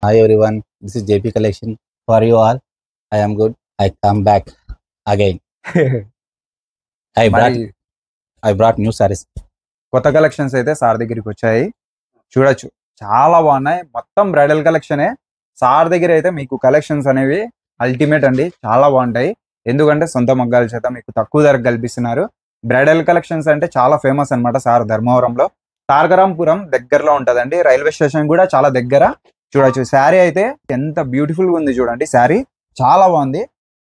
Hi everyone, this is JP Collection. For you all, I am good. I come back again. I brought మరి I brought new sarees. కొత్త collections అయితే sir దగ్గరికి వచ్చాయి. చూడొచ్చు చాలా బాగున్నాయి. మొత్తం బ్రైడల్ కలెక్షనే. సార్ దగ్గర అయితే మీకు కలెక్షన్స్ అనేవి అల్టిమేట్ అండి. చాలా బాగుంటాయి. ఎందుకంటే సొంత మగ్గాల చేత మీకు తక్కువ ధరకు కల్పిస్తున్నారు. బ్రైడల్ కలెక్షన్స్ అంటే చాలా ఫేమస్ అన్నమాట సార్ ధర్మవరంలో. తారకరాంపురం దగ్గరలో ఉంటదండి. రైల్వే స్టేషన్ కూడా చాలా దగ్గర. చూడొచ్చు శారీ అయితే ఎంత బ్యూటిఫుల్ గా ఉంది చూడండి. శారీ చాలా బాగుంది.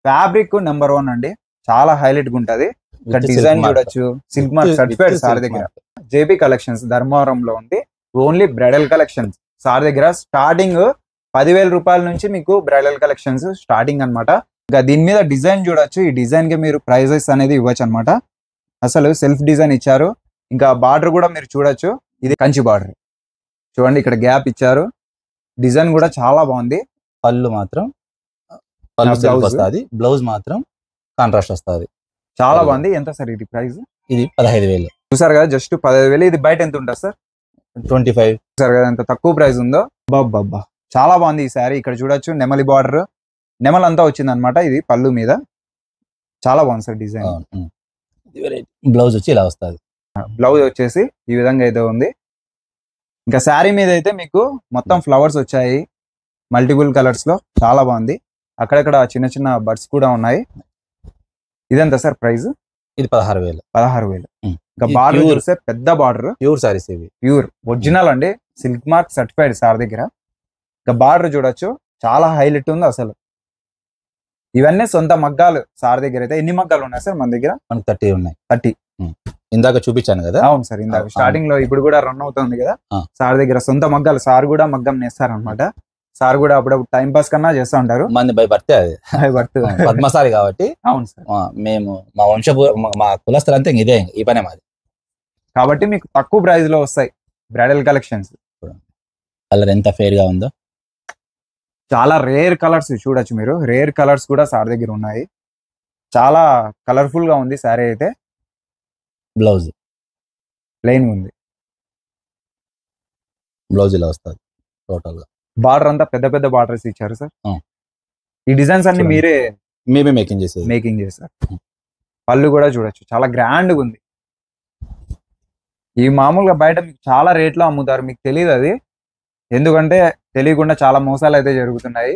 ఫ్యాబ్రిక్ నెంబర్ 1 అండి. చాలా హైలైట్ గా ఉంటది. ఇక్కడ With డిజైన్ silk mark. చూడొచ్చు. Silk mark With certified sir silk దగ్గర. mark. జేపీ కలెక్షన్స్ ధర్మవరంలో ఉంది. ఓన్లీ బ్రైడల్ కలెక్షన్స్ సార్ దగ్గర స్టార్టింగ్ 10,000 రూపాయల నుంచి మీకు బ్రైడల్ కలెక్షన్స్ స్టార్టింగ్ అన్నమాట. ఇంకా దీని మీద డిజైన్ చూడొచ్చు. ఈ డిజైన్ కి మీరు ప్రైజెస్ అనేది ఇవ్వచ్చు అన్నమాట. అసలు సెల్ఫ్ డిజైన్ ఇచ్చారు. ఇంకా బార్డర్ కూడా మీరు చూడొచ్చు. ఇది కంచి బార్డర్ చూడండి. ఇక్కడ గ్యాప్ ఇచ్చారు. డిజైన్ కూడా చాలా బాగుంది. పళ్ళు మాత్రం పళ్ళు Blouse. సెల్ఫ్ వస్తుంది. బ్లౌజ్ మాత్రం కాంట్రాస్ట్ వస్తుంది. చాలా బాగుంది. ఎంత సార్ ఇది ప్రైస్? ఇది 15,000. చూసారు కదా జస్ట్ 15,000. ఇది బయట ఎంత ఉంటుంది సార్? 25. చూసారు కదా ఎంత తక్కువ ప్రైస్ ఉందో. బాబ్బా చాలా బాగుంది ఈ శారీ. ఇక్కడ చూడొచ్చు నెమలి బార్డర్ నెమల్ అంతా వచ్చింది అనమాట. ఇది పళ్ళు మీద చాలా బాగుంది సార్ డిజైన్. బ్లౌజ్ వచ్చి ఇలా వస్తుంది. బ్లౌజ్ వచ్చేసి ఈ విధంగా అయితే ఉంది. ఇంకా శారీ మీద అయితే మీకు మొత్తం ఫ్లవర్స్ వచ్చాయి మల్టిపుల్ కలర్స్ లో. చాలా బాగుంది. అక్కడక్కడ చిన్న చిన్న బర్డ్స్ కూడా ఉన్నాయి. ఇదంతా సార్ ప్రైస్? ఇది 16,000. 16,000. ఇంకా ఇది బార్డర్ pure. చూస్తే పెద్ద బార్డర్, ప్యూర్ సారీస్ ఇవి. ప్యూర్ ఒరిజినల్ అండి. సిల్క్ మార్క్ సర్టిఫైడ్ సార్ దగ్గర. ఇంకా బార్డర్ చూడొచ్చు చాలా హైలైట్ ఉంది అసలు. ఇవన్నీ సొంత మగ్గాలు సార్ దగ్గర అయితే. ఎన్ని మగ్గాలు ఉన్నాయి సార్ మన దగ్గర? మనకి 30 ఉన్నాయి. 30. ఇందాక చూపించాను కదా. అవును సార్. ఇందాక స్టార్టింగ్ లో ఇప్పుడు కూడా రన్ అవుతుంది కదా ఆ. సార్ దగ్గర సొంత మగ్గాలు. సార్ కూడా మగ్గం నేస్తారు అనమాట. సార్ కూడా అప్పుడప్పుడు టైం పాస్ కన్నా చేస్తూ ఉంటారు. మంది బై బర్తే అది వర్త్. పద్మసారి కాబట్టి అవును సార్. మేము మా మా కులస్తులంతా ఇదే ఈ పనే మాది. కాబట్టి మీకు తక్కువ ప్రైస్ లో వస్తాయి బ్రైడల్ కలెక్షన్స్. కలర్ ఎంత ఫేర్ గా ఉందో. చాలా రేర్ కలర్స్ చూడొచ్చు మీరు. రేర్ కలర్స్ కూడా సార్ దగ్గర ఉన్నాయి. చాలా కలర్ఫుల్ గా ఉంది శారీ అయితే. బ్లౌజ్ ప్లెయిన్ ఉంది. బ్లౌజ్ ఇలా వస్తుంది టోటల్ గా. బార్డర్ అంతా పెద్ద పెద్ద బార్డర్స్ ఇచ్చారు సార్. ఆ. ఈ డిజైన్స్ అన్ని చూడండి. మీరే మేమే మేకింగ్ చేసేది. మేకింగ్ చేస్తారు. పళ్ళు కూడా చూడొచ్చు చాలా గ్రాండ్ గా ఉంది. ఈ మామూలుగా బయట మీకు చాలా రేట్లో అమ్ముతారు. మీకు తెలియదు అది. ఎందుకంటే తెలియకుండా చాలా మోసాలు అయితే జరుగుతున్నాయి.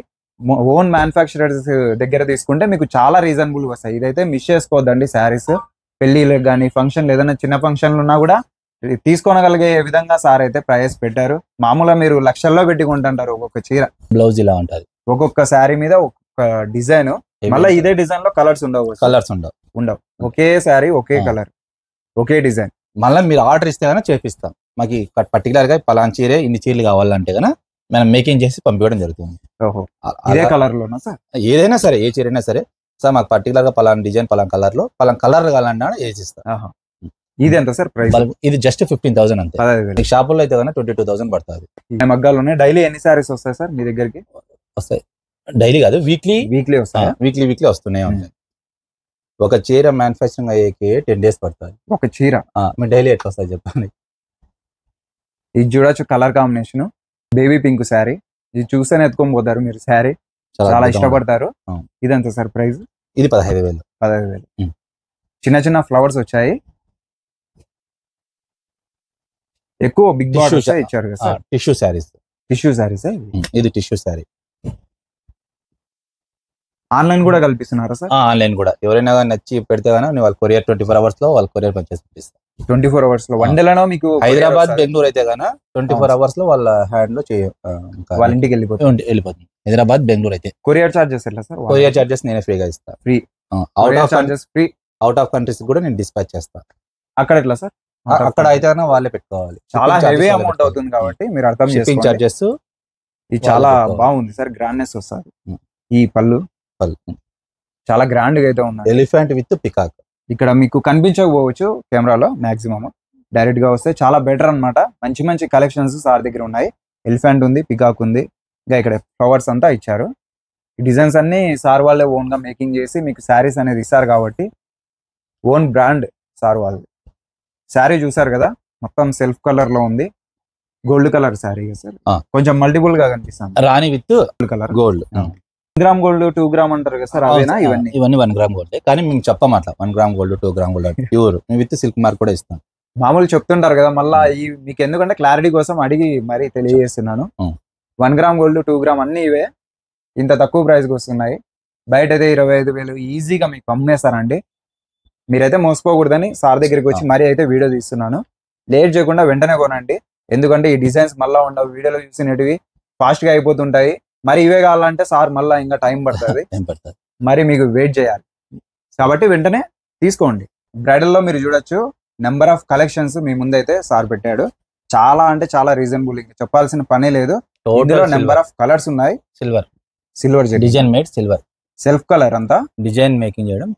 ఓన్ మ్యానుఫ్యాక్చరర్స్ దగ్గర తీసుకుంటే మీకు చాలా రీజనబుల్ వస్తాయి. ఇదైతే మిస్ చేసుకోవద్దండి శారీస్. పెళ్లిళ్ళకి కానీ ఫంక్షన్లు ఏదైనా చిన్న ఫంక్షన్లు ఉన్నా కూడా తీసుకోనగలిగే విధంగా సార్ అయితే ప్రైస్ పెట్టారు. మామూలుగా మీరు లక్షల్లో పెట్టి కొంటుంటారు ఒక్కొక్క చీర. బ్లౌజ్ ఇలా ఉంటది. ఒక్కొక్క శారీ మీద ఒక్కొక్క డిజైన్. మళ్ళీ ఇదే డిజైన్ లో కలర్స్ ఉండవు. కలర్స్ ఉండవు. ఉండవు. ఒకే శారీ ఒకే ఆ. కలర్ ఒకే డిజైన్. మళ్ళీ మీరు ఆర్డర్ ఇస్తే కనుక చేపిస్తాం. మాకు పర్టికులర్ గా పలానా చీరే ఇన్ని చీరలు కావాలంటే కనుక మనం మేకింగ్ చేసి పంపించడం జరుగుతుంది. ఓహో. ఇదే కలర్ లోనా సార్? ఏదైనా సరే, ఏ చీర అయినా సరే సార్ మాకు పర్టికులర్ గా పలానా డిజైన్ పలానా కలర్ లో పలానా కలర్ కావాలన్నా వేసి ఇస్తాం. ఆహా. ఇది ఎంత సార్ ప్రైస్? ఇది జస్ట్ 15,000 అంతే. 15,000. మీకు షాపుల్లో అయితే కనుక 22,000 పడుతుంది. ఈ మగ్గాలు ఉన్నాయి. డైలీ ఎన్ని సారీస్ వస్తాయి సార్ మీ దగ్గరికి? వస్తాయి. డైలీ కాదు, వీక్లీ వీక్లీ వస్తాయి. వీక్లీ వస్తూనే ఉంటాయి. ఒక చీర మ్యానుఫ్యాక్చరింగ్ అయ్యేకి 10 days పడుతుంది. ఒక చీర మీరు డైలీ ఎట్లా వస్తాయి చెప్పండి. ఇది చూడొచ్చు colour combination. Baby pink sari. ఇది చూస్తేనే ఎత్తుకొని పోతారు మీరు. శారీ చాలా అద్భుతంగా ఇష్టపడతారు. అవును. ఇదంతా సార్ ప్రైస్? ఇది 15,000. 15,000. చిన్న చిన్న ఫ్లవర్స్ వచ్చాయి. ఎక్కువ బిగ్ బార్డర్స్ ఇచ్చారు కదా sir. Tissue saris. Tissue saris. ఇది టిష్యూ శారీ. ఆన్లైన్ కూడా కల్పిస్తున్నారా సార్? ఆన్లైన్ కూడా ఎవరైనా కానీ నచ్చి పెడితే కానీ వాళ్ళు కొరియర్ 24 hours లో వాళ్ళు కొరియర్ పనిచేసి పంపిస్తారు. 24 hours లో వన్ డేలోనో మీకు హైదరాబాద్ బెంగళూరు అయితే గానా 24 hours లో వాళ్ళ హ్యాండ్ లో వాళ్ళ ఇంటికి వెళ్ళిపోతుంది. హైదరాబాద్ బెంగళూరు అయితే కొరియర్ చార్జెస్ ఎట్లా సార్? కొరియర్ చార్జెస్ నేనే ఫ్రీగా ఇస్తా. ఫ్రీ. అవుట్ ఆఫ్ కంట్రీస్ కూడా నేను డిస్పాచ్ చేస్తా. అక్కడ ఎట్లా సార్? అక్కడ అయితే గానా వాళ్ళే పెట్టుకోవాలి. చాలా హెవీ అమౌంట్ అవుతుంది కాబట్టి మీరు అర్థం షిప్పింగ్ చేసుకోండి. చార్జెస్. ఇది చాలా బాగుంది సార్. గ్రాండ్నెస్ వస్తుంది. ఈ పళ్ళు చాలా గ్రాండ్ గా అయితే ఉన్నాయి. Elephant with peacock. ఇక్కడ మీకు కనిపించకపోవచ్చు కెమెరాలో. మాక్సిమం డైరెక్ట్ గా వస్తే చాలా బెటర్ అన్నమాట. మంచి మంచి కలెక్షన్స్ సార్ దగ్గర ఉన్నాయి. ఎలిఫెంట్ ఉంది, పికాక్ ఉంది. ఇంకా ఇక్కడ ఫ్లవర్స్ అంతా ఇచ్చారు. ఈ డిజైన్స్ అన్ని సార్ వాళ్ళే ఓన్ గా మేకింగ్ చేసి మీకు శారీస్ అనేది ఇస్తారు కాబట్టి ఓన్ బ్రాండ్ సార్ వాళ్ళు. శారీ చూసారు కదా మొత్తం సెల్ఫ్ కలర్ లో ఉంది. గోల్డ్ కలర్ సారీ సార్, కొంచెం మల్టిపుల్ గా కనిపిస్తుంది. రాణి with gold colour, gold. Gram gold 2 gram అంటారు కదా సార్, అవేనా ఇవన్నీ? ఇవన్నీ 1 గ్రామ్ గోల్డ్, కానీ మేము చెప్పం అట్లా 1 gram gold 2 gram gold pure. మేము విత్ సిల్క్ మార్క్ కూడా ఇస్తాం. మామూలు చెప్తుంటారు కదా, మళ్ళీ మీకు ఎందుకంటే క్లారిటీ కోసం అడిగి మరీ తెలియజేస్తున్నాను. 1 గ్రామ్ గోల్డ్ 2 గ్రామ్ అన్ని ఇవే ఇంత తక్కువ ప్రైస్కి వస్తున్నాయి. బయట అయితే 25,000 ఈజీగా మీకు అమ్మేస్తారండి. మీరైతే మోసపోకూడదని సార్ దగ్గరికి వచ్చి మరీ అయితే వీడియో తీస్తున్నాను. లేట్ చేయకుండా వెంటనే కొనండి, ఎందుకంటే ఈ డిజైన్స్ మళ్ళీ ఉండవు. వీడియోలో చూసినవి ఫాస్ట్ గా అయిపోతుంటాయి. మరి ఇవే కావాలంటే సార్ మళ్ళీ ఇంకా టైం పడుతుంది, మరి మీకు వెయిట్ చేయాలి. కాబట్టి వెంటనే తీసుకోండి. బ్రైడల్ లో మీరు చూడొచ్చు నెంబర్ ఆఫ్ కలెక్షన్స్ మీ ముందైతే సార్ పెట్టాడు. చాలా అంటే చాలా రీజనబుల్, ఇంకా చెప్పాల్సిన పనే లేదు. ఇందులో నెంబర్ ఆఫ్ కలర్స్ ఉన్నాయి. Silver design made silver, self colour అంతా డిజైన్ మేకింగ్ చేయడం.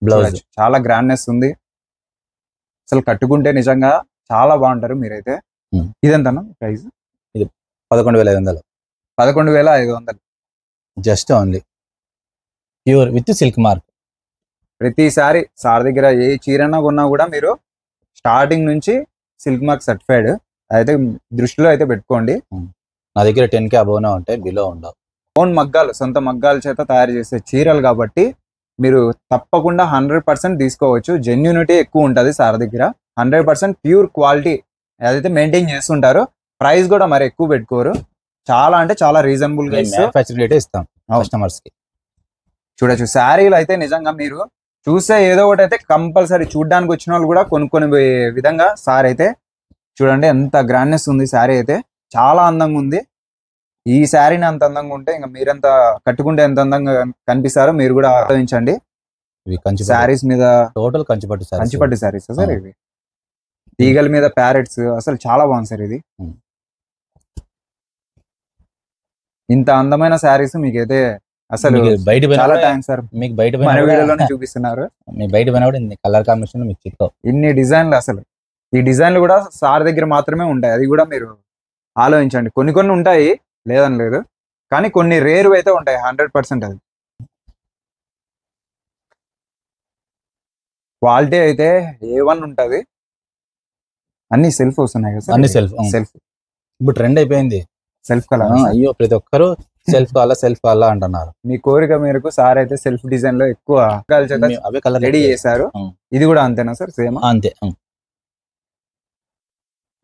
బ్లౌజ్ చాలా గ్రాండ్నెస్ ఉంది. అసలు కట్టుకుంటే నిజంగా చాలా బాగుంటారు మీరైతే. ఇదెంత ప్రైస్? ఇది 11,500. 11,500 just only pure with silk mark. ప్రతిసారి సార్ దగ్గర ఏ చీరన్నా కొన్నా కూడా మీరు స్టార్టింగ్ నుంచి సిల్క్ మార్క్ సర్టిఫైడ్ అయితే దృష్టిలో అయితే పెట్టుకోండి. నా దగ్గర 10K అబోవ్నే ఉంటాయి, బిలో ఉండవు. ఓన్ మగ్గాలు, సొంత మగ్గాల చేత తయారు చేసే చీరలు కాబట్టి మీరు తప్పకుండా 100% తీసుకోవచ్చు. జెన్యూనిటీ ఎక్కువ ఉంటుంది సార్ దగ్గర. 100% ప్యూర్ క్వాలిటీ ఏదైతే మెయింటైన్ చేస్తుంటారో. ప్రైస్ కూడా మరి ఎక్కువ పెట్టుకోరు, చాలా అంటే చాలా రీజనబుల్ గా ఇస్తాం కస్టమర్స్ కి. చూడొచ్చు శారీలు అయితే నిజంగా మీరు చూసే ఏదో ఒకటి అయితే కంపల్సరీ చూడడానికి వచ్చిన వాళ్ళు కూడా కొనుక్కొని విధంగా సార్ అయితే చూడండి ఎంత గ్రాండ్నెస్ ఉంది. శారీ అయితే చాలా అందంగా ఉంది. ఈ శారీని అంత అందంగా ఉంటే ఇంకా మీరెంత కట్టుకుంటే ఎంత అందంగా కనిపిస్తారో మీరు కూడా ఆలోచించండి. శారీస్ మీద టోటల్ కంచిపట్టు శారీస్ సార్ ఇవి. తీగల మీద ప్యారెట్స్, అసలు చాలా బాగుంది సార్ ఇది. ఇంత అందమైన శారీస్ మీకైతే అసలు బయట చాలా థ్యాంక్స్ సార్. మీకు బయట వీడియోలోనే చూపిస్తున్నారు. మీ బయట కలర్ కాంబినేషన్ మీకు చిక్కవు. ఇన్ని డిజైన్లు, అసలు ఈ డిజైన్లు కూడా సార్ దగ్గర మాత్రమే ఉంటాయి. అది కూడా మీరు ఆలోచించండి. కొన్ని ఉంటాయి లేదని లేదు, కానీ కొన్ని రేరు అయితే ఉంటాయి 100%. అది క్వాలిటీ అయితే A1 ఉంటది. అన్ని సెల్ఫ్ వస్తున్నాయి కదా, అన్ని సెల్ఫ్. ఇప్పుడు ట్రెండ్ అయిపోయింది సెల్ఫ్ కలర్. అయ్యో ప్రతి ఒక్కరు సెల్ఫ్ కావాలా అంటున్నారు. మీ కోరిక మేరకు సార్ అయితే సెల్ఫ్ డిజైన్ లో ఎక్కువ అవే కలర్ రెడీ చేశారు. ఇది కూడా అంతేనా సార్? సేమ్ అంతే.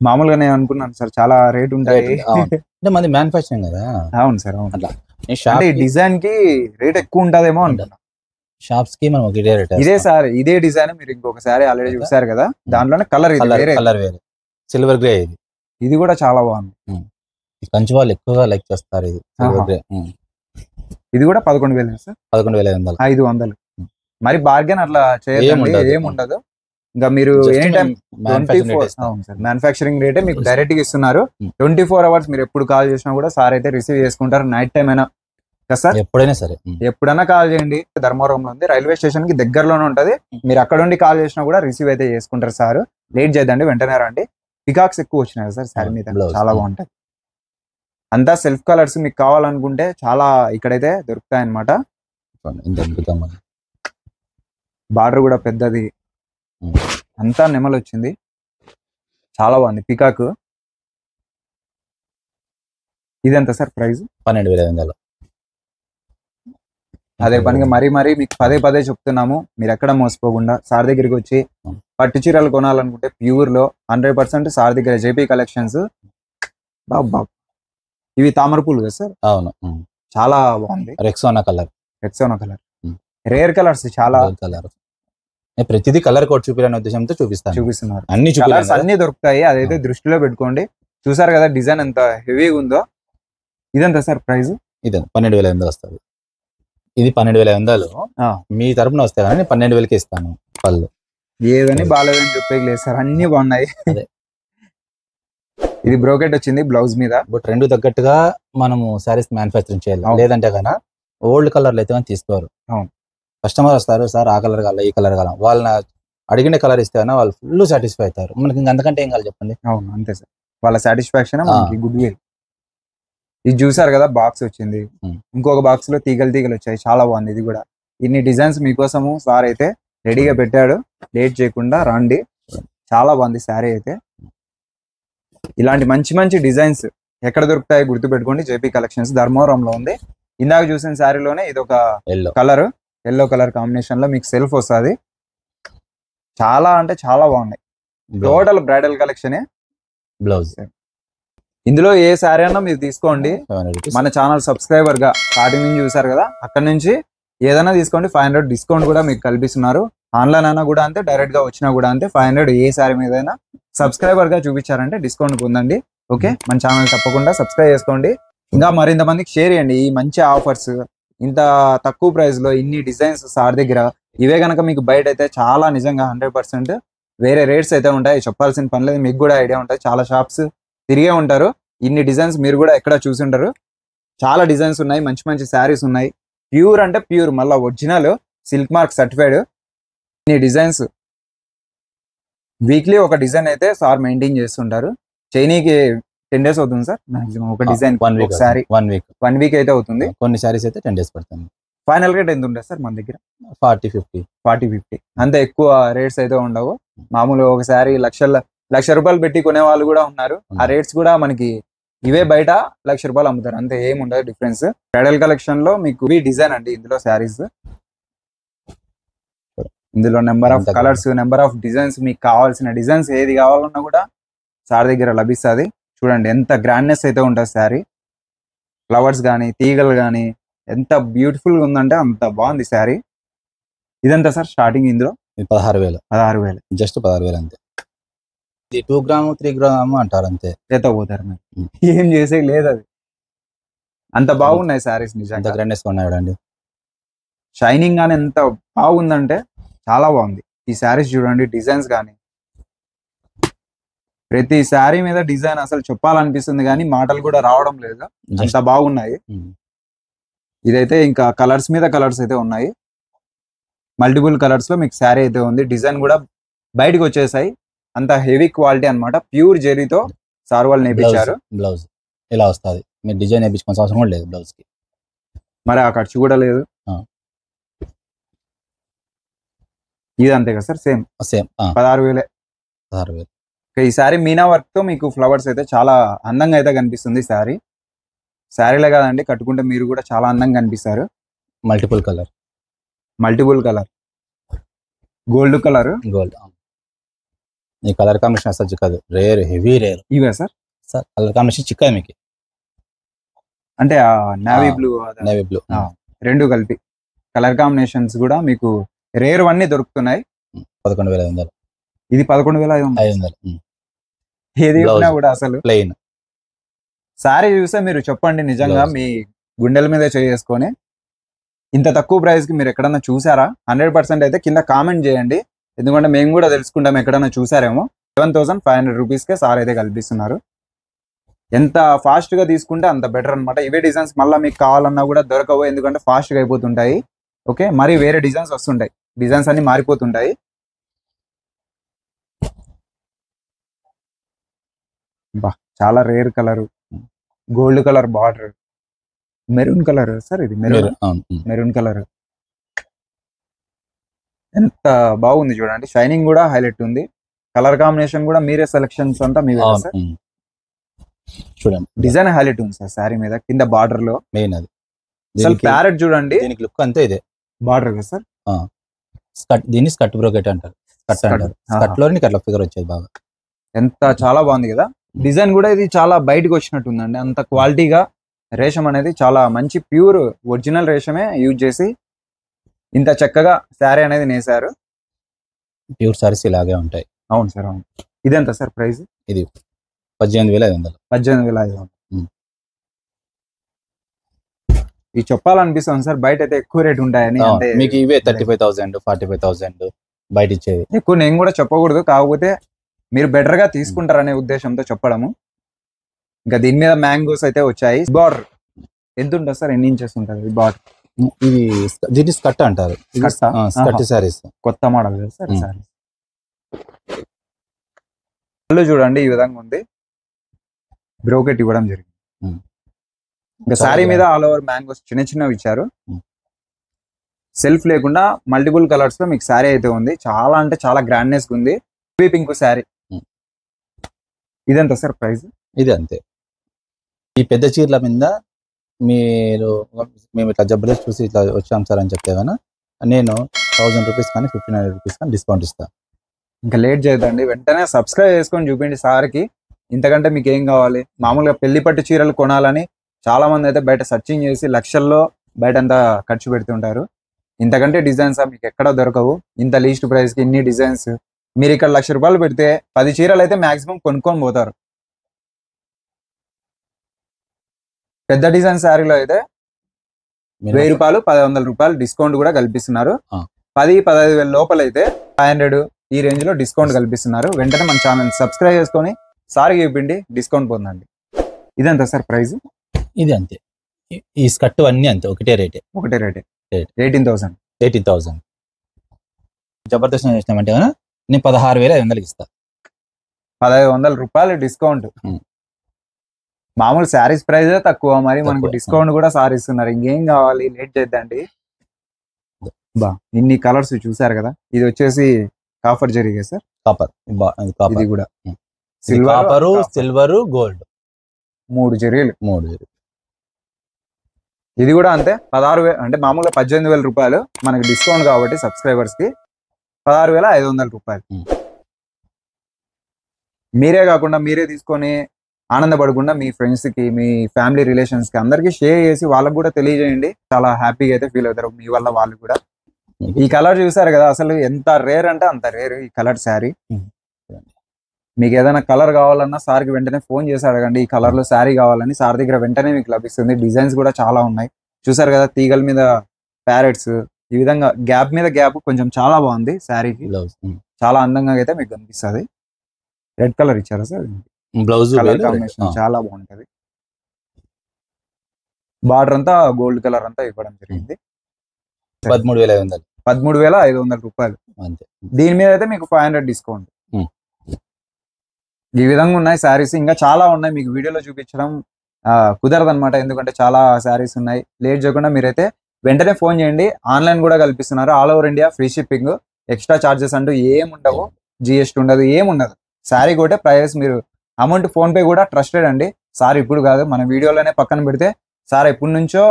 మామూలుగా నేను అనుకున్నాను సార్ చాలా రేట్ ఉంటాయి అంటే మంది మ్యానుఫ్యాక్చరింగ్ కదా. అవును సార్, అవును. అంటే ఈ డిజైన్ కి రేట్ ఎక్కువ ఉంటదేమో అనుకున్నా. షాప్స్ కి మనం ఇదే రేట్. ఇదే సార్, ఇదే డిజైన్ మీరు ఇంకొకసారి ఆల్రెడీ చూసారు కదా, దాంట్లోనే కలర్ వేరే సిల్వర్ గ్రే. ఇది కూడా చాలా బాగుంది. కంచి వాళ్ళు ఎక్కువగా లైక్ చేస్తారు ఇది. ఇది కూడా 11,000 సార్. 11,500. మరి బార్గెన్ అట్లా చేయాలి ఏముండదు. ఇంకా మీరు ఎనీ టైం మ్యానుఫ్యాక్చరింగ్ రేటే మీకు డైరెక్ట్ గా ఇస్తున్నారు. 24 hours మీరు ఎప్పుడు కాల్ చేసినా కూడా సార్ అయితే రిసీవ్ చేసుకుంటారు. నైట్ టైం అయినా కదా సార్? ఎప్పుడైనా సరే, ఎప్పుడైనా కాల్ చేయండి. ధర్మవరంలో ఉంది, రైల్వే స్టేషన్ కి దగ్గరలోనే ఉంటది. మీరు అక్కడ ఉండి కాల్ చేసినా కూడా రిసీవ్ అయితే చేసుకుంటారు సార్. లేట్ చేద్దండి, వెంటనే రండి. పికాక్స్ ఎక్కువ వచ్చినాయి సార్ శారీ మీద, చాలా బాగుంటాయి. అంతా సెల్ఫ్ కలర్స్ మీకు కావాలనుకుంటే చాలా ఇక్కడైతే దొరుకుతాయి అన్నమాట. బార్డర్ కూడా పెద్దది, అంతా నెమలు వచ్చింది, చాలా బాగుంది పికాక్. ఇదెంత సార్ ప్రైస్? 12,500. అదే పనిగా మరీ మీకు పదే చెప్తున్నాము, మీరు ఎక్కడ మోసపోకుండా సార్ దగ్గరికి వచ్చి పట్టు చీరలు కొనాలనుకుంటే ప్యూర్ లో 100% సార్ దగ్గర జేపీ కలెక్షన్స్. బాబా ఇవి తామర పూలు కదా సార్? అవును, చాలా బాగుంది. రెక్సోనా కలర్ రేర్ కలర్స్, చాలా కలర్. ప్రతిదీ కలర్ కోడ్ చూపించాలనే ఉద్దేశంతో చూపిస్తున్నారు. అన్ని దొరుకుతాయి, అదైతే దృష్టిలో పెట్టుకోండి. చూసారు కదా డిజైన్ ఎంత హెవీగా ఉందో. ఇదంతా సార్ ప్రైస్? ఇది 12,500 వస్తుంది. ఇది 12,500 మీ తరపున వస్తే కానీ 12,000కి ఇస్తాను. పళ్ళు ఏదని బాగాలేదని చెప్పేది లేదు సార్, అన్ని బాగున్నాయి. ఇది బ్రోకెట్ వచ్చింది బ్లౌజ్ మీద. బట్ రెండు తగ్గట్టుగా మనము శారీస్ మ్యానుఫ్యాక్చరింగ్ చేయాలి, లేదంటే కన్నా ఓల్డ్ కలర్లు అయితే తీసుకోరు. కస్టమర్ వస్తారు, సార్ ఆ కలర్ కావాలి, ఈ కలర్ కావాలి, వాళ్ళని అడిగిన కలర్ ఇస్తే వాళ్ళు ఫుల్ సాటిస్ఫై అవుతారు. మనకి ఇంకా అంతకంటే ఏం కావాలి చెప్పండి? అవును, అంతే సార్. వాళ్ళ సాటిస్ఫాక్షన్ గుడ్ విల్. ఇది చూసారు కదా, బాక్స్ వచ్చింది, ఇంకొక బాక్స్ లో తీగలు వచ్చాయి, చాలా బాగుంది. ఇది కూడా ఇన్ని డిజైన్స్ మీకోసము సార్ అయితే రెడీగా పెట్టాడు. లేట్ చేయకుండా రండి, చాలా బాగుంది శారీ అయితే. ఇలాంటి మంచి మంచి డిజైన్స్ ఎక్కడ దొరుకుతాయి గుర్తుపెట్టుకోండి. జేపీ కలెక్షన్స్ ధర్మవరంలో ఉంది. ఇందాక చూసిన శారీలోనే ఇది ఒక కలర్, ఎల్లో కలర్ కాంబినేషన్ లో మీకు సెల్ఫ్ వస్తుంది. చాలా అంటే చాలా బాగున్నాయి. Total bridal collection. బ్లౌజ్ ఇందులో ఏ శారీ అన్నా మీరు తీసుకోండి. మన ఛానల్ సబ్స్క్రైబర్ గా స్టార్టింగ్ నుంచి చూసారు కదా, అక్కడ నుంచి ఏదైనా తీసుకోండి. 500 డిస్కౌంట్ కూడా మీకు కల్పిస్తున్నారు. ఆన్లైన్ అయినా కూడా అంతే, డైరెక్ట్ గా వచ్చినా కూడా అంతే. 500 ఏ శారీ మీద అయినా సబ్స్క్రైబర్ గా చూపించారంటే డిస్కౌంట్ పొందండి. ఓకే, మన ఛానల్ తప్పకుండా సబ్స్క్రైబ్ చేసుకోండి. ఇంకా మరింత మందికి షేర్ చేయండి. ఈ మంచి ఆఫర్స్, ఇంత తక్కువ ప్రైస్ లో ఇన్ని డిజైన్స్ సార్ దగ్గర, ఇవే కనుక మీకు బయట అయితే చాలా నిజంగా 100% వేరే రేట్స్ అయితే ఉంటాయి. చెప్పాల్సిన పని లేదు, మీకు కూడా ఐడియా ఉంటాయి. చాలా షాప్స్ తిరిగే ఉంటారు. ఇన్ని డిజైన్స్ మీరు కూడా ఎక్కడ చూసి ఉంటారు. చాలా డిజైన్స్ ఉన్నాయి, మంచి మంచి శారీస్ ఉన్నాయి. ప్యూర్ అంటే ప్యూర్, మళ్ళీ ఒరిజినల్ సిల్క్ మార్క్ సర్టిఫైడ్. ఇన్ని డిజైన్స్ వీక్లీ ఒక డిజైన్ అయితే సార్ మెయింటైన్ చేస్తుంటారు. చైనీకి 10 days అవుతుంది సార్ మాక్సిమం. ఒక డిజైన్ 1 week, సారీ 1 week అయితే అవుతుంది. కొన్ని సారీస్ అయితే 10 days పడుతుంది. ఫైనల్ రేట్ ఎంత ఉంటుంది సార్ మన దగ్గర? 40-50 అంత ఎక్కువ రేట్స్ అయితే ఉండవు. మామూలు ఒకసారి లక్ష రూపాయలు పెట్టి కొనే వాళ్ళు కూడా ఉన్నారు. ఆ రేట్స్ కూడా మనకి ఇవే బయట ₹1,00,000 అమ్ముతారు. అంతే, ఏమి ఉండదు డిఫరెన్స్. బ్రైడల్ కలెక్షన్ లో మీకు ఈ డిజైన్ అండి. ఇందులో శారీస్, ఇందులో number of colours, number of designs, మీకు కావాల్సిన డిజైన్స్ ఏది కావాలన్నా కూడా సార్ దగ్గర లభిస్తుంది. చూడండి ఎంత గ్రాండ్నెస్ అయితే ఉంటుంది శారీ. ఫ్లవర్స్ కానీ, తీగలు కానీ ఎంత బ్యూటిఫుల్ గా ఉందంటే అంత బాగుంది శారీ. ఇదంతా సార్ స్టార్టింగ్ ఇందులో 16,000 జస్ట్ 16,000 అంతే. ఇది 2 గ్రాము 3 గ్రాము అంటారు అంతే. పోతారు మీరు, ఏం చేసే లేదు. అది అంత బాగున్నాయి శారీస్ నిజంగా. గ్రాండ్నెస్ ఉన్నాయండి. షైనింగ్ కానీ ఎంత బాగుందంటే చాలా బాగుంది. ఈ శారీస్ చూడండి, డిజైన్స్ కానీ ప్రతి శారీ మీద డిజైన్ అసలు చెప్పాలనిపిస్తుంది కానీ మాటలు కూడా రావడం లేదు, అంత బాగున్నాయి. ఇదైతే ఇంకా కలర్స్ మీద కలర్స్ అయితే ఉన్నాయి. మల్టిపుల్ కలర్స్ లో మీకు శారీ అయితే ఉంది. డిజైన్ కూడా బయటకు వచ్చేసాయి. అంత హెవీ క్వాలిటీ అన్నమాట. ప్యూర్ జెరీతో సార్ వాళ్ళు నేర్పించారు. బ్లౌజ్ ఇలా వస్తుంది. మీరు డిజైన్ వేయించుకోవాల్సిన అవసరం కూడా లేదు బ్లౌజ్ కి. మరి ఆ ఖర్చు కూడా లేదు. ఇది అంతే కదా సార్? సేమ్ 16,000. ఈ శారీ మీనా వర్క్ తో మీకు ఫ్లవర్స్ అయితే చాలా అందంగా అయితే కనిపిస్తుంది. శారీలే కాదండి, కట్టుకుంటే మీరు కూడా చాలా అందంగా కనిపిస్తారు. మల్టిపుల్ కలర్ గోల్డ్ ఈ కలర్ కాంబినేషన్ అసలు చిక్కదు. Heavy rare. ఇవే సార్ కలర్ కాంబినేషన్ చిక్కదు మీకు. అంటే నేవీ బ్లూ రెండు కలిపి కలర్ కాంబినేషన్స్ కూడా మీకు రేర్ అన్ని దొరుకుతున్నాయి. 11,500. ఇది 11,500. ఏది కూడా అసలు ప్లెయిన్ సారీ చూస్తే మీరు చెప్పండి, నిజంగా మీ గుండెల మీద చేసుకొని ఇంత తక్కువ ప్రైస్ కి మీరు ఎక్కడన్నా చూసారా? 100% అయితే కింద కామెంట్ చేయండి. ఎందుకంటే మేము కూడా తెలుసుకుంటాం ఎక్కడన్నా చూసారేమో. 7,500 రూపీస్కే సార్ అయితే కల్పిస్తున్నారు. ఎంత ఫాస్ట్ గా తీసుకుంటే అంత బెటర్ అనమాట. ఇవే డిజైన్స్ మళ్ళీ మీకు కావాలన్నా కూడా దొరకవు, ఎందుకంటే ఫాస్ట్ గా అయిపోతుంటాయి. ఓకే, మరి వేరే డిజైన్స్ వస్తుంటాయి, డిజైన్స్ అన్ని మారిపోతుంటాయి. చాలా rare colour, gold colour border, maroon colour sir. ఇది మెరూన్ కలర్ ఎంత బాగుంది చూడండి. షైనింగ్ కూడా హైలైట్ ఉంది. కలర్ కాంబినేషన్ కూడా మీరే సెలెక్షన్స్ అంతా మీరే సార్. చూడండి డిజైన్ హైలైట్ ఉంది సార్ శారీ మీద. కింద బార్డర్ లో మెయిన్ అది ప్యారెట్ చూడండి. దీనికి లుక్ అంతే ఇదే బార్డర్ కదా సార్. దీన్ని స్కర్ట్ బ్రోకెట్ అంటారు. స్కర్ట్ లో అట్లా ఫిగర్ వచ్చేది బాగా. ఎంత చాలా బాగుంది కదా. డిజైన్ కూడా ఇది చాలా బయటకు వచ్చినట్టు ఉందండి. అంత క్వాలిటీగా రేషం అనేది చాలా మంచి ప్యూర్ ఒరిజినల్ రేషమే యూజ్ చేసి ఇంత చక్కగా శారీ అనేది నేసారు. ప్యూర్ సారీస్ ఇలాగే ఉంటాయి. అవును సార్, అవును. ఇదెంత సార్ ప్రైస్? ఇది 18,500. 18,500. ఇది చెప్పాలనిపిస్తుంది సార్, బయట అయితే ఎక్కువ రేట్ ఉంటాయని. మీకు ఇవే 35,000 45,000 బయట ఇచ్చేది. ఎక్కువ నేను కూడా చెప్పకూడదు, కాకపోతే మీరు బెటర్ గా తీసుకుంటారనే ఉద్దేశంతో చెప్పడము. ఇంకా దీని మీద మ్యాంగోస్ అయితే వచ్చాయి. బార్డర్ ఎంత ఉంటుంది సార్? ఎన్ని ఇంచెస్ ఉంటుంది బార్డర్? ఇది దీన్ని స్కర్ట్ అంటారు. స్కర్ట్ సారీస్ కొత్త మోడల్ కదా సార్ సారీ. చూడండి ఈ విధంగా ఉంది. బ్రోకెట్ ఇవ్వడం జరిగింది. ఇంకా శారీ మీద ఆల్ ఓవర్ మ్యాంగోస్ చిన్న చిన్నవి ఇచ్చారు. సెల్ఫ్ లేకుండా మల్టిపుల్ కలర్స్ లో మీకు శారీ అయితే ఉంది. చాలా అంటే చాలా గ్రాండ్నెస్ ఉంది. పింక్ శారీ ఇదెంత సార్ ప్రైస్? ఇది అంతే. ఈ పెద్ద చీరల మీద మీరు మేము ఇట్లా జబర్దస్త్ చూసి ఇట్లా వచ్చాం సార్ అని చెప్తే కనుక నేను 1000 రూపీస్ కానీ 1500 రూపీస్ కానీ డిస్కౌంట్ ఇస్తాను. ఇంకా లేట్ చేయదండి, వెంటనే సబ్స్క్రైబ్ చేసుకొని చూపిండి సార్కి. ఇంతకంటే మీకు ఏం కావాలి? మామూలుగా పెళ్లి పట్టు చీరలు కొనాలని చాలా మంది అయితే బయట సర్చింగ్ చేసి లక్షల్లో బయట అంతా ఖర్చు పెడుతుంటారు. ఇంతకంటే డిజైన్స్ మీకు ఎక్కడ దొరకవు. ఇంత లీస్ట్ ప్రైస్ కి ఇన్ని డిజైన్స్. మీరు ఇక్కడ ₹1,00,000 పెడితే 10 చీరలు అయితే మాక్సిమం కొనుక్కొని పోతారు. పెద్ద డిజైన్ శారీలో అయితే ₹1000, ₹1,100 డిస్కౌంట్ కూడా కల్పిస్తున్నారు. 10-15 వేల లోపల అయితే 500 ఈ రేంజ్ లో డిస్కౌంట్ కల్పిస్తున్నారు. వెంటనే మన ఛానల్ సబ్స్క్రైబ్ చేసుకొని సార్కి చెప్పిండి డిస్కౌంట్ పొందండి. ఇదంతా సార్ ప్రైస్? ఇది అంతే. ఈ స్కర్ట్ అన్ని అంతే, ఒకటే రేటే. 18,000. జబర్దస్త్ చేసినామంటే కనుక నేను 16,500 ఇస్తా. ₹1,500 డిస్కౌంట్. మామూలు శారీస్ ప్రైస్ తక్కువ, మరి మనకు డిస్కౌంట్ కూడా సార్ ఇస్తున్నారు. ఇంకేం కావాలి? లేట్ చేద్దండి. బా ఇన్ని కలర్స్ చూసారు కదా. ఇది వచ్చేసి కాపర్ జరిగే సార్. కాపర్. ఇది కూడా సిల్వర్ గోల్డ్ 3 జరీలు. ఇది కూడా అంతే 16,000, అంటే మామూలుగా ₹18,000 మనకి డిస్కౌంట్ కాబట్టి సబ్స్క్రైబర్స్ కి ₹16,500. మీరే కాకుండా మీరే తీసుకొని ఆనందపడకుండా మీ ఫ్రెండ్స్ కి, మీ ఫ్యామిలీ రిలేషన్స్ కి అందరికి షేర్ చేసి వాళ్ళకి కూడా తెలియజేయండి. చాలా హ్యాపీగా అయితే ఫీల్ అవుతారు మీ వల్ల వాళ్ళు కూడా. ఈ కలర్ చూసారు కదా, అసలు ఎంత రేర్ అంటే అంత రేర్ ఈ కలర్ శారీ. మీకు ఏదైనా కలర్ కావాలన్నా సార్కి వెంటనే ఫోన్ చేసి అడగండి. ఈ కలర్ లో శారీ కావాలని సార్ దగ్గర వెంటనే మీకు లభిస్తుంది. డిజైన్స్ కూడా చాలా ఉన్నాయి. చూసారు కదా, తీగల మీద ప్యారెట్స్, ఈ విధంగా గ్యాప్ మీద గ్యాప్ కొంచెం చాలా బాగుంది శారీకి. చాలా అందంగా అయితే మీకు కనిపిస్తుంది. రెడ్ కలర్ ఇచ్చారా సార్? బ్లౌజ్ కలర్ కాంబినేషన్ చాలా బాగుంటది. బార్డర్ అంతా గోల్డ్ కలర్ అంతా ఇవ్వడం జరిగింది. 13,500. అంతే. దీని మీద అయితే మీకు 500 డిస్కౌంట్. ఈ విధంగా ఉన్నాయి శారీస్. ఇంకా చాలా ఉన్నాయి, మీకు వీడియోలో చూపించడం కుదరదు అనమాట, ఎందుకంటే చాలా శారీస్ ఉన్నాయి. లేట్ చేయకుండా మీరైతే వెంటనే ఫోన్ చేయండి. ఆన్లైన్ కూడా కల్పిస్తున్నారు. All over India free shipping. Extra charges అంటూ ఏముండవు, జిఎస్టీ ఉండదు, ఏముండదు. శారీ కూడా ప్రైస్ మీరు అమౌంట్ ఫోన్ పే కూడా ట్రస్టెడ్ అండి. సార్ ఇప్పుడు కాదు, మన వీడియోలోనే పక్కన పెడితే సార్ ఎప్పటి నుంచో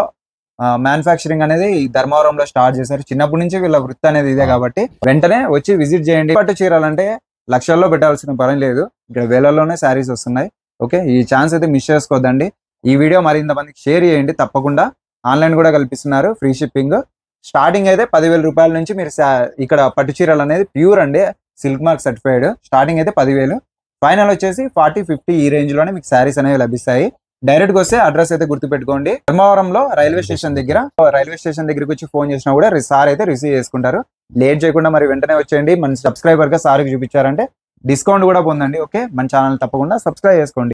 మ్యానుఫ్యాక్చరింగ్ అనేది ధర్మవరంలో స్టార్ట్ చేశారు. చిన్నప్పటి నుంచి వీళ్ళ వృత్తి అనేది ఇదే కాబట్టి వెంటనే వచ్చి విజిట్ చేయండి. పట్టు చీరలంటే లక్షల్లో పెట్టాల్సిన పని లేదు, ఇక్కడ వేలల్లోనే శారీస్ వస్తున్నాయి. ఓకే, ఈ ఛాన్స్ అయితే మిస్ చేసుకోవద్దండి. ఈ వీడియో మరింత మందికి షేర్ చేయండి తప్పకుండా. ఆన్లైన్ కూడా కల్పిస్తున్నారు ఫ్రీ షిప్పింగ్. స్టార్టింగ్ అయితే ₹10,000 నుంచి మీరు ఇక్కడ పట్టు చీరలు అనేది ప్యూర్ అండి, సిల్క్ మార్క్ సర్టిఫైడ్. స్టార్టింగ్ అయితే 10,000, ఫైనల్ వచ్చేసి 40-50 ఈ రేంజ్ లోనే మీకు శారీస్ అనేవి లభిస్తాయి. డైరెక్ట్ గా వస్తే అడ్రస్ అయితే గుర్తుపెట్టుకోండి. ధర్మవరంలో రైల్వే స్టేషన్ దగ్గరికి వచ్చి ఫోన్ చేసినా కూడా సార్ అయితే రిసీవ్ చేసుకుంటారు. లేట్ చేయకుండా మరి వెంటనే వచ్చేయండి. మన సబ్స్క్రైబర్ గా సార్కి చూపించారంటే డిస్కౌంట్ కూడా పొందండి. ఓకే, మన ఛానల్ తప్పకుండా సబ్స్క్రైబ్ చేసుకోండి.